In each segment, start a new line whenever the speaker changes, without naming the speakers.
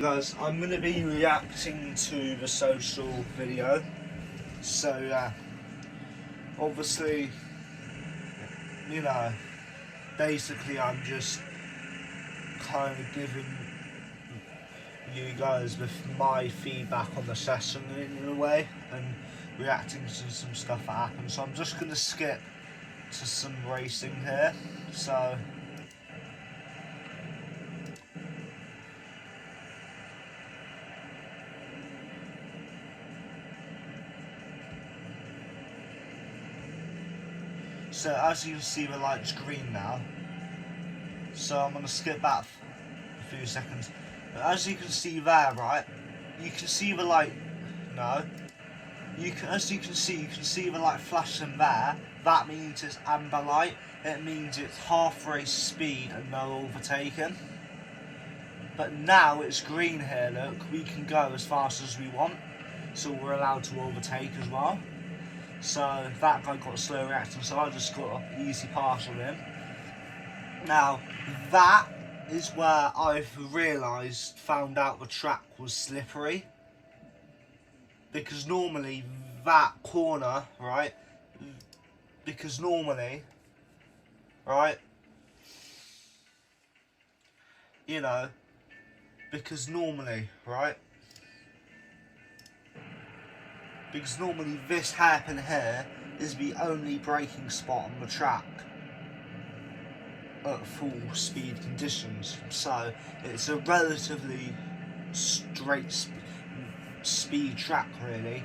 Guys, I'm going to be reacting to the social video, so obviously, you know, basically I'm just kind of giving you guys with my feedback on the session in a way, and reacting to some stuff that happened. So I'm just going to skip to some racing here, so... So as you can see, the light's green now, so I'm going to skip back a few seconds. But as you can see there, right, you can see the light, no, as you can see the light flashing there. That means it's amber light. It means it's half race speed and no overtaking. But now it's green here, look, we can go as fast as we want, so we're allowed to overtake as well. So that guy got a slow reaction, so I just got an easy pass on him. Now, that is where I've found out the track was slippery. Because normally, that corner, right, because normally, normally, this hairpin here is the only braking spot on the track at full speed conditions, so it's a relatively straight speed track really.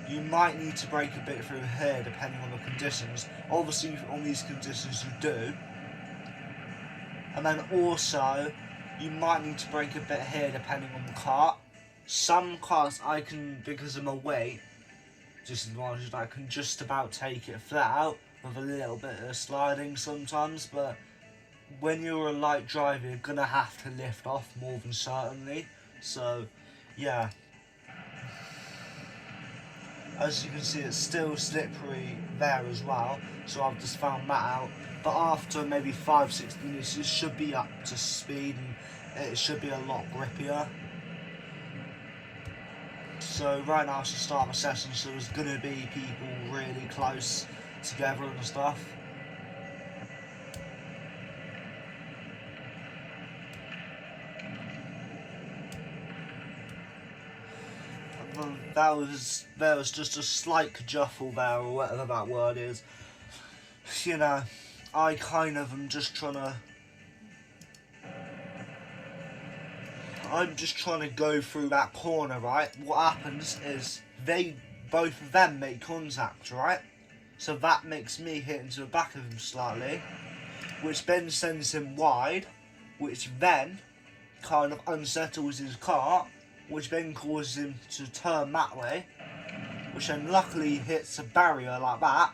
You might need to brake a bit through here depending on the conditions. Obviously on these conditions you do, and then also you might need to brake a bit here depending on the car. Some cars I can, because of my weight disadvantage, I can just about take it flat out with a little bit of sliding sometimes, but when you're a light driver you're gonna have to lift off more than certainly. So yeah, as you can see it's still slippery there as well, so I've just found that out. But after maybe 5-6 minutes it should be up to speed and it should be a lot grippier. So right now it's the start of a session, so there's going to be people really close together and stuff. There was just a slight kerfuffle there, or whatever that word is. You know, I kind of am just trying to... I'm just trying to go through that corner, right? What happens is both of them make contact, right? So that makes me hit into the back of him slightly, which then sends him wide, which then kind of unsettles his car, which then causes him to turn that way, which then luckily hits a barrier like that.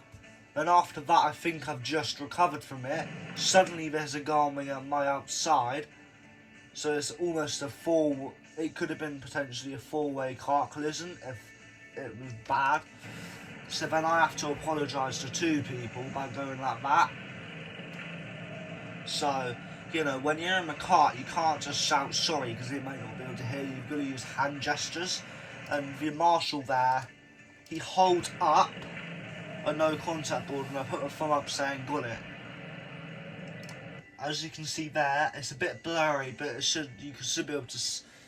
Then after that, I think I've just recovered from it. Suddenly there's a guy on my outside. So it's almost it could have been potentially a four-way car collision if it was bad. So then I have to apologise to two people by going like that. So, you know, when you're in the car, you can't just shout sorry because they might not be able to hear you. You've got to use hand gestures. And the marshal there, he holds up a no contact board and I put a thumb up saying got it. As you can see there, it's a bit blurry, but you should be able to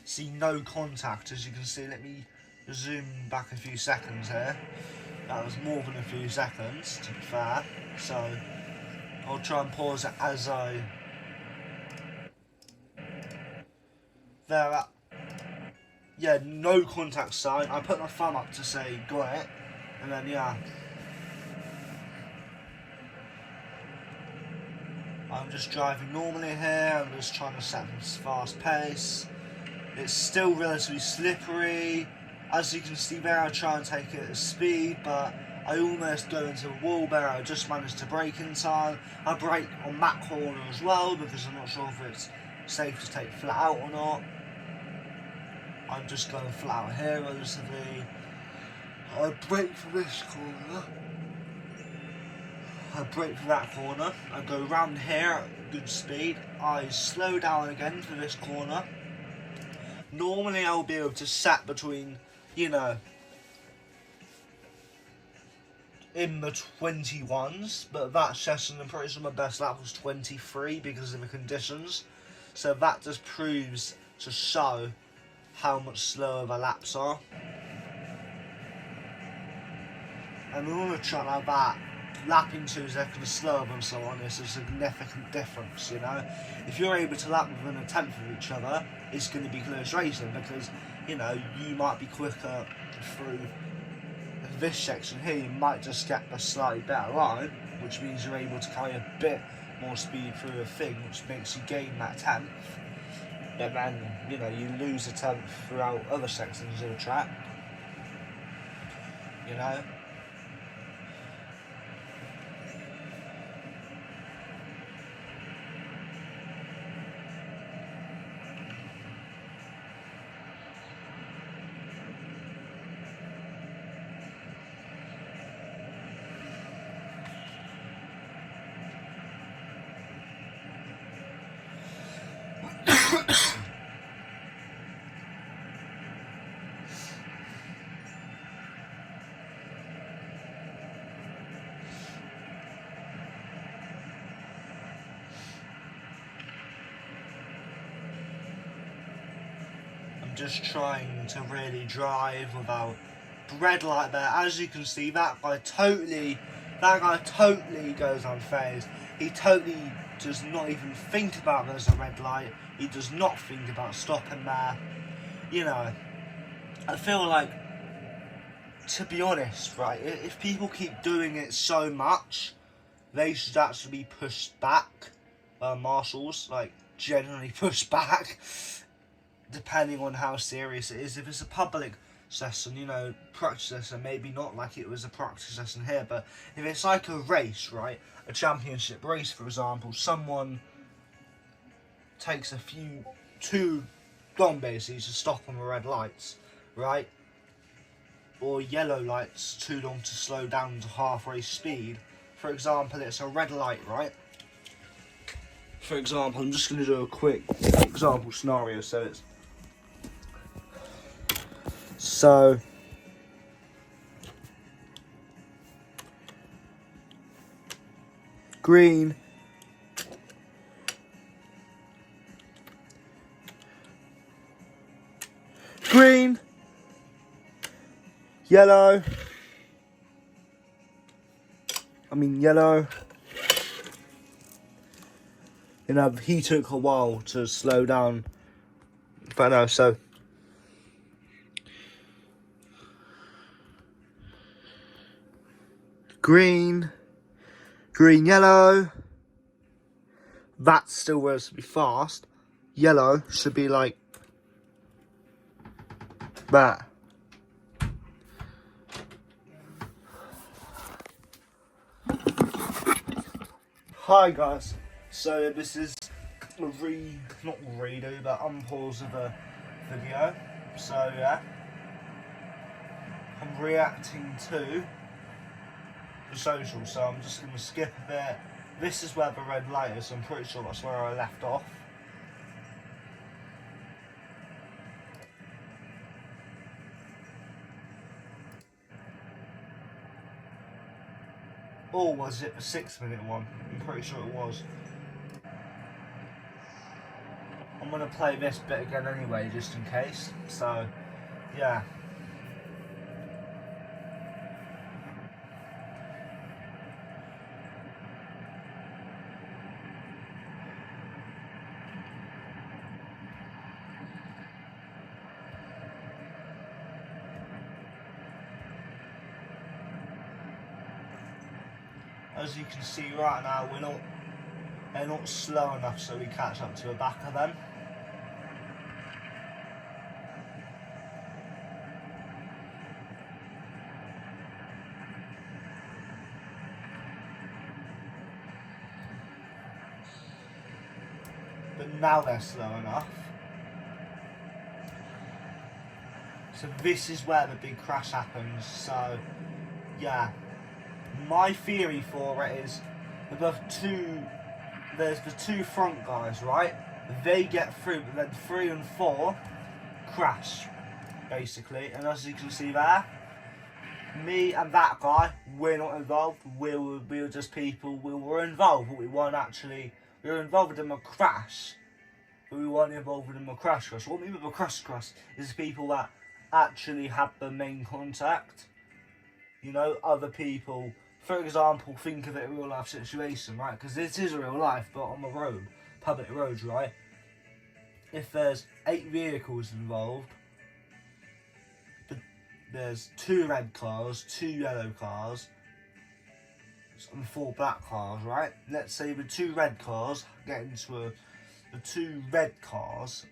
see no contact. As you can see, let me zoom back a few seconds here. That was more than a few seconds, to be fair. So I'll try and pause it as I... There, yeah, no contact sign. I put my thumb up to say got it, and then yeah. I'm just driving normally here, I'm just trying to set this fast pace. It's still relatively slippery. As you can see there, I try and take it at speed, but I almost go into a wall there. I just managed to brake in time. I brake on that corner as well, because I'm not sure if it's safe to take flat out or not. I'm just going flat out here relatively. I brake for this corner. I brake for that corner, I go round here at good speed, I slow down again for this corner, Normally I'll be able to sat between, you know, in the 21s, but that session I'm pretty sure my best lap was 23 because of the conditions. So that just proves to show how much slower the laps are. And in order to try like that, lapping 2 seconds slower than someone is a significant difference, you know. If you're able to lap within a tenth of each other, it's going to be close racing because, you know, you might be quicker through this section here. You might just get a slightly better line, which means you're able to carry a bit more speed through a thing, which makes you gain that tenth. But then, you know, you lose a tenth throughout other sections of the track, you know. I'm just trying to really drive without red light there. As you can see, that guy totally goes unfazed. He totally does not even think about there's a red light. He does not think about stopping there. You know, I feel like, to be honest, right, if people keep doing it so much, they should actually be pushed back. Marshals, like, generally pushed back, depending on how serious it is. If it's a public session, you know, practice session, maybe not like it was a practice session here, but if it's like a race, right, a championship race, for example, someone takes too long basically to stop on the red lights, right, or yellow lights too long to slow down to half-race speed. For example, it's a red light, right? For example, I'm just going to do a quick example scenario. So green, green, yellow, yellow. You know, he took a while to slow down, but no, so green, green, yellow. That still was to be fast. Yellow should be like that. Hi guys, so this is a not redo, but unpause of a video. So yeah, I'm reacting to the social, so I'm just going to skip a bit. This is where the red light is, so I'm pretty sure that's where I left off. Or was it the 6-minute one? I'm pretty sure it was. I'm going to play this bit again anyway, just in case. So, yeah. As you can see right now, they're not slow enough so we catch up to the back of them. But now they're slow enough. So this is where the big crash happens. So, yeah. My theory for it is there's the two front guys, right? They get through, but then 3 and 4 crash, basically. And as you can see there, me and that guy, we're not involved. We were just people. We were involved, but we weren't actually. We were involved in a crash, but we weren't involved in a crash. What we mean by a crash is people that actually had the main contact. You know, other people. For example, think of it a real life situation, right? Because this is real life, but on the road, public roads, right? If there's 8 vehicles involved, there's 2 red cars, 2 yellow cars, and 4 black cars, right? Let's say the 2 red cars get into the 2 red cars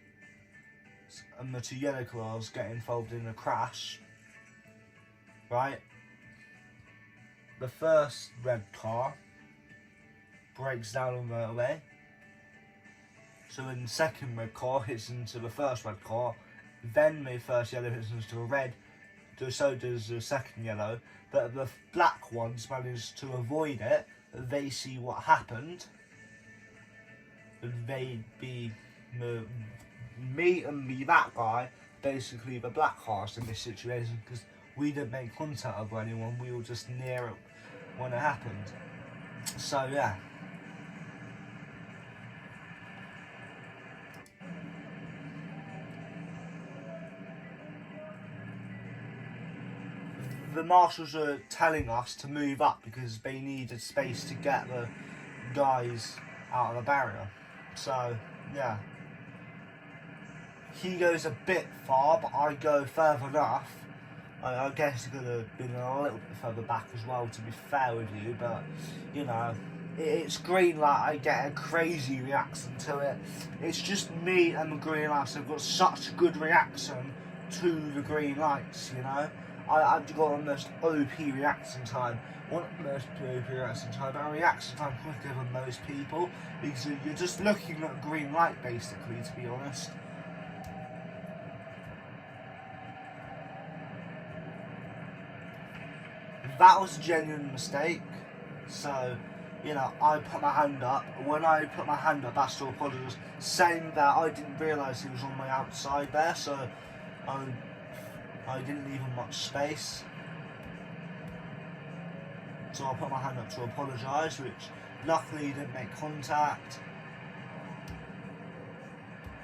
and the 2 yellow cars get involved in a crash, right? The first red car breaks down on the motorway, so then the second red car hits into the first red car, then the first yellow hits into a red, so does the second yellow, but the black ones manage to avoid it. They see what happened, and they'd be me and me, that guy, basically the black cars in this situation, because we didn't make contact with anyone, we were just near it when it happened. So yeah. The marshals are telling us to move up because they needed space to get the guys out of the barrier. So yeah, he goes a bit far, but I go further enough. I guess he could have been a little bit further back as well, to be fair with you, but you know, it's green light. I get a crazy reaction to it. It's just me and the green lights have got such a good reaction to the green lights, you know. I've got a most OP reaction time. Not most OP reaction time, but a reaction time quicker than most people, because you're just looking at a green light, basically, to be honest. That was a genuine mistake. So, you know, I put my hand up. When I put my hand up, that's to apologise, saying that I didn't realise he was on my outside there, so I didn't leave him much space. So I put my hand up to apologise, which luckily he didn't make contact.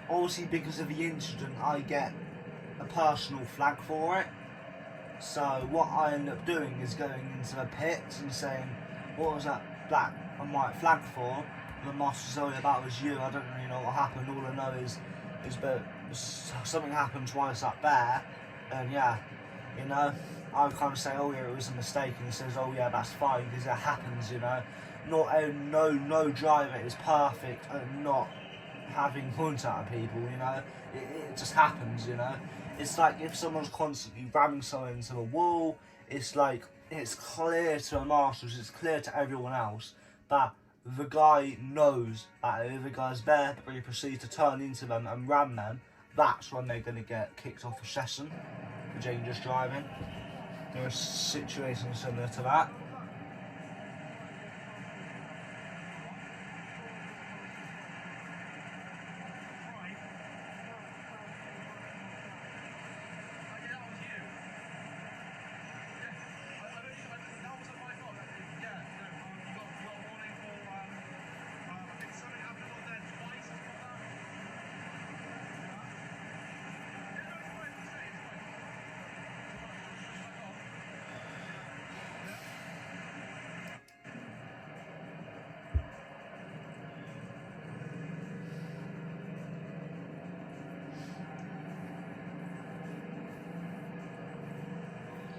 Obviously, because of the incident, I get a personal flag for it. So what I end up doing is going into the pits and saying, what was that black and white flag for? The master's only about was you. I don't really know what happened. All I know is that something happened twice up there. And yeah, you know, I kind of say, oh yeah, it was a mistake, and he says, oh yeah, that's fine, because it happens, you know. No driver is perfect at not having contact with people, you know. It just happens, you know. It's like if someone's constantly ramming someone into the wall, it's like, it's clear to the marshals, it's clear to everyone else that the guy knows that if the guy's there, but he proceeds to turn into them and ram them, that's when they're going to get kicked off a session for dangerous driving. There are situations similar to that.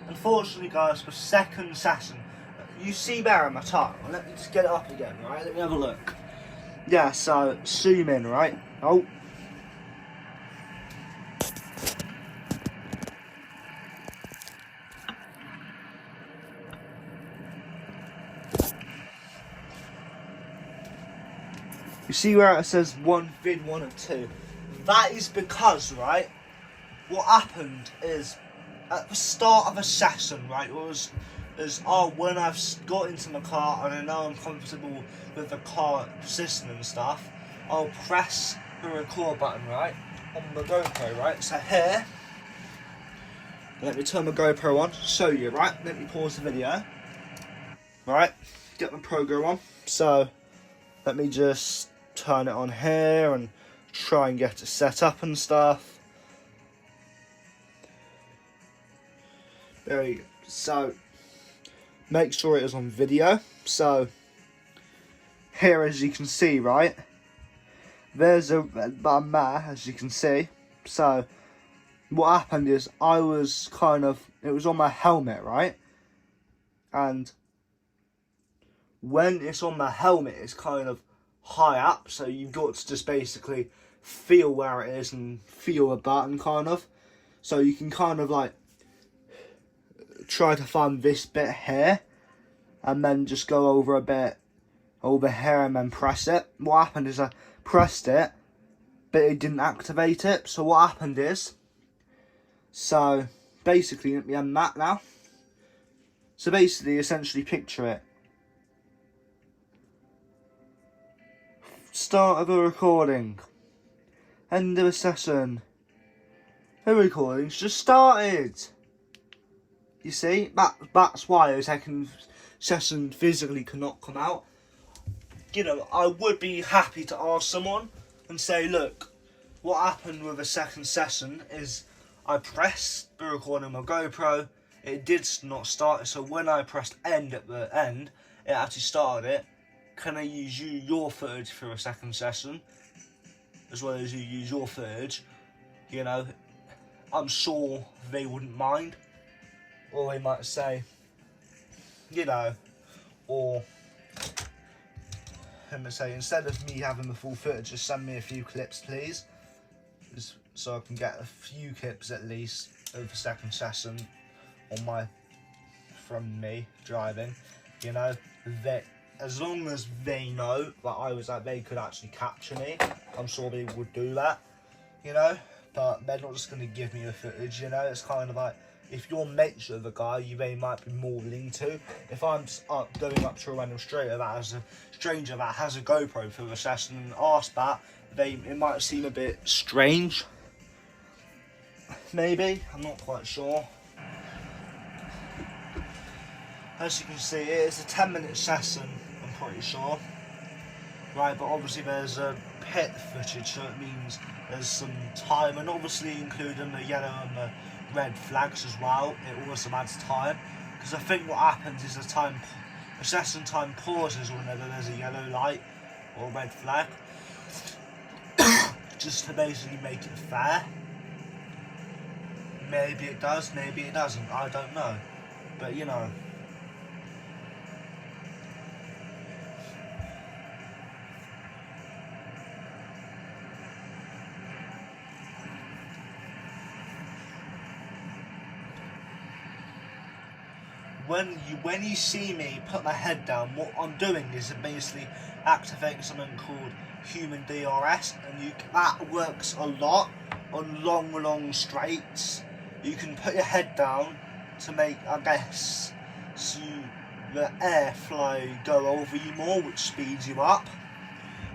Unfortunately, guys, for second session, you see there in my time. Let me just get it up again, right? Let me have a look. Yeah, so zoom in, right? Oh. You see where it says 1 vid 1 and 2? That is because, right, what happened is, at the start of a session, right, when I've got into my car and I know I'm comfortable with the car system and stuff, I'll press the record button, right, on the GoPro, right? So here, let me turn my GoPro on, show you, right? Let me pause the video. Right, get the program on. So let me just turn it on here and try and get it set up and stuff. There we go. So make sure it is on video. So here, as you can see, right, there's a button there, as you can see. So what happened is I was it was on my helmet, right? And when it's on the helmet, it's kind of high up, so you've got to just basically feel where it is and feel a button, kind of. So you can kind of like try to find this bit here, and then just go over a bit over here and then press it. What happened is I pressed it, but it didn't activate it. So what happened is, so basically, let me end that now. So basically, essentially picture it. Start of a recording. End of a session. The recording's just started. You see, that's why a second session physically cannot come out. You know, I would be happy to ask someone and say, look, what happened with a second session is I pressed the recording on my GoPro, it did not start, so when I pressed end at the end, it actually started it. Can I use your footage for a second session, as well as you use your footage? You know, I'm sure they wouldn't mind. Or they might say, you know, or let me say, instead of me having the full footage, just send me a few clips, please. So I can get a few clips at least of the second session from me driving. You know, that as long as they know that I was like, they could actually capture me, I'm sure they would do that, you know. But they're not just going to give me the footage, you know. It's kind of like, if you're mates with a guy, they might be more willing to. If I'm just going up to a random stranger that has a GoPro for the session and ask that, it might seem a bit strange. Maybe, I'm not quite sure. As you can see, it is a 10-minute session, I'm pretty sure. Right, but obviously there's a pit footage, so it means there's some time, and obviously including the yellow and the red flags as well, it also adds time. Because I think what happens is a session time pauses whenever there's a yellow light or red flag, just to basically make it fair. Maybe it does, maybe it doesn't, I don't know. But you know. When you see me put my head down, what I'm doing is basically activating something called human DRS, and that works a lot on long straights. You can put your head down to make, I guess, the airflow go over you more, which speeds you up.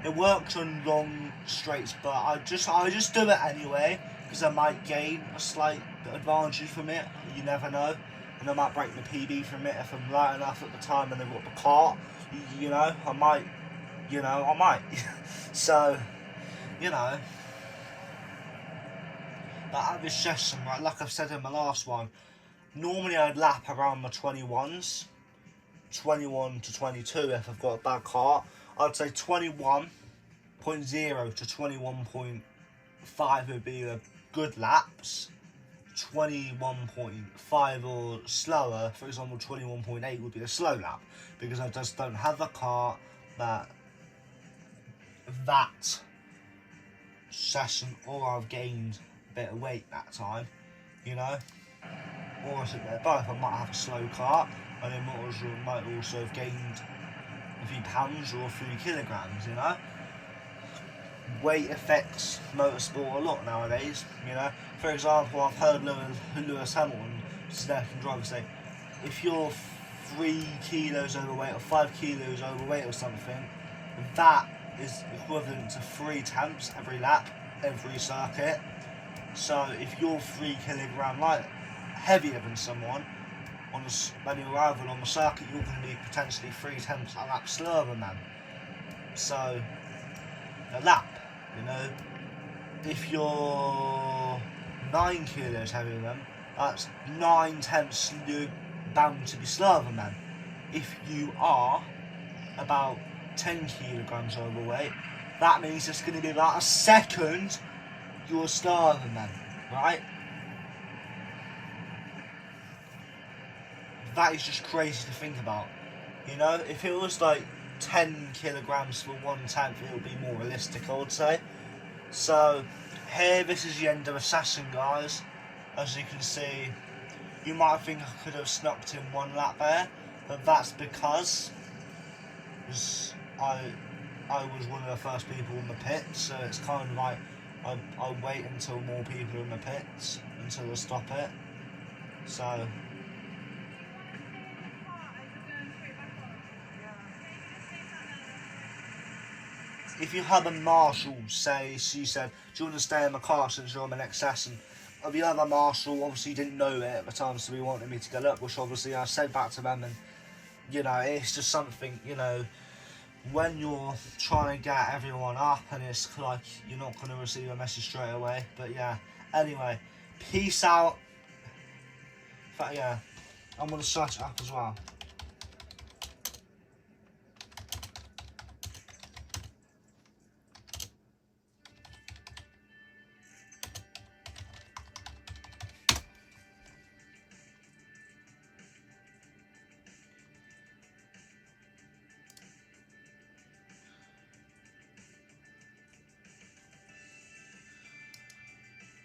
It works on long straights, but I just do it anyway, because I might gain a slight advantage from it. You never know. And I might break my PB from it if I'm light enough at the time and I've got the cart. You know, I might. So, you know. But at this session, right, like I've said in my last one, normally I'd lap around my 21s. 21 to 22 if I've got a bad cart. I'd say 21.0 to 21.5 would be the good laps. 21.5 or slower, for example 21.8 would be a slow lap, because I just don't have a car that session, or I've gained a bit of weight that time, you know, or is it there both? I might have a slow car and then might also have gained a few pounds or a few kilograms, you know. Weight affects motorsport a lot nowadays, you know. For example, I've heard Lewis Hamilton, second driver, say, if you're 3 kilos overweight or 5 kilos overweight or something, that is equivalent to 3 temps every lap. every circuit. So if you're 3 kilogram light heavier than someone on when you're arrival on the circuit, you're going to be potentially 3/10 a lap slower than them. So a lap, you know, if you're 9 kilos heavier than them, that's 9/10 you're bound to be slower than them. If you are about 10 kilograms overweight, that means it's going to be about a second you're slower than them, right? That is just crazy to think about. You know, if it was like 10 kilograms for 1/10, it would be more realistic, I would say. So, here, this is the end of the session, guys. As you can see, you might think I could have snuck in 1 lap there, but that's because I was one of the first people in the pits, so it's kind of like I wait until more people are in the pits until I stop it. So if you had a marshal say, she said, do you want to stay in the car since you're on the next session? The other marshal obviously didn't know it at the time, so he wanted me to get up, which obviously I said back to them, and you know, it's just something, you know, when you're trying to get everyone up and it's like you're not going to receive a message straight away. But yeah, anyway, peace out. In fact, yeah, I'm going to search it up as well.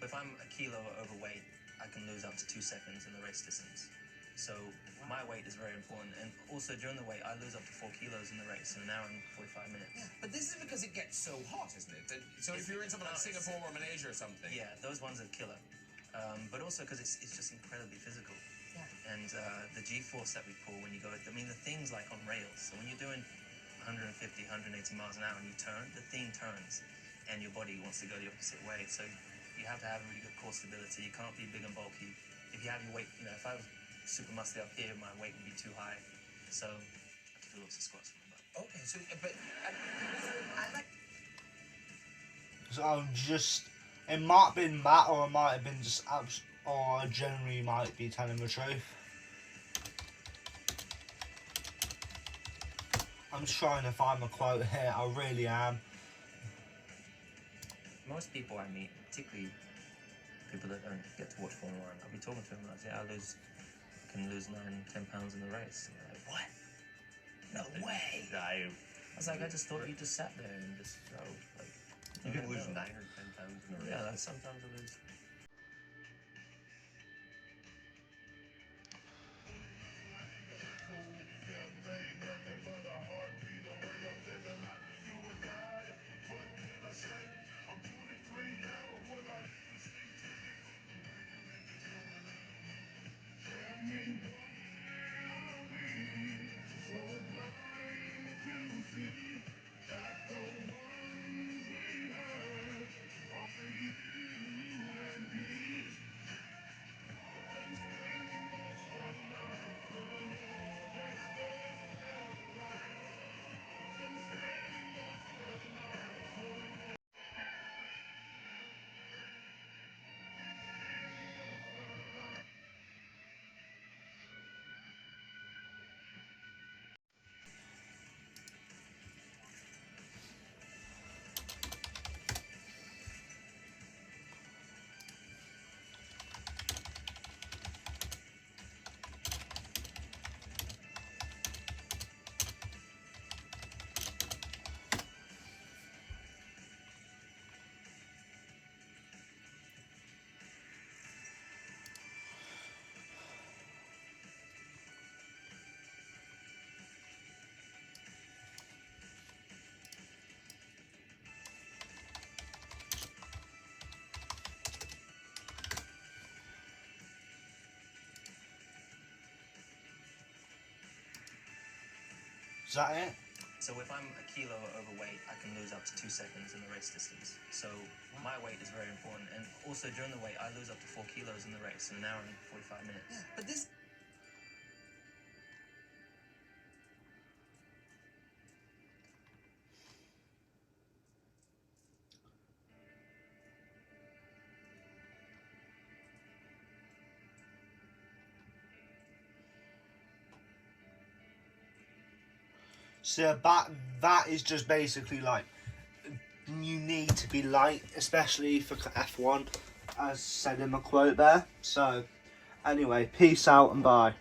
If I'm a kilo overweight, I can lose up to 2 seconds in the race distance. So my weight is very important. And also during the weight, I lose up to 4 kilos in the race in an hour and 45 minutes.
Yeah, but this is because it gets so hot, isn't it? So if you're in something like Singapore or Malaysia or something.
Yeah, those ones are killer. But also because it's just incredibly physical.
Yeah.
And the G-force that we pull when you go, I mean, the thing's like on rails. So when you're doing 150, 180 miles an hour and you turn, the thing turns and your body wants to go the opposite way. So you have to have really good core stability. You can't be big and bulky. If you have your weight, you know, if I was super muscly up here, my weight would be too high. So I could do lots of squats from the butt.
Okay, so, but I like.
So I'm just, it might have been that, or it might have been just, or I generally might be telling the truth. I'm trying to find the quote here, I really am.
Most people I meet, particularly people that don't get to watch Formula 1, I'll be talking to them and I'll say, I can lose 9-10 pounds in the race. And they're like, what?
No way.
I was like, I just thought you just sat there and just, like...
You can lose 9 or 10 pounds in a race.
Yeah, like sometimes I lose...
Is that it?
So if I'm a kilo overweight, I can lose up to 2 seconds in the race distance. So my weight is very important. And also during the weight, I lose up to 4 kilos in the race in an hour and 45 minutes.
Yeah, but this
So that is just basically like, you need to be light, especially for F1, as said in my quote there. So anyway, peace out and bye.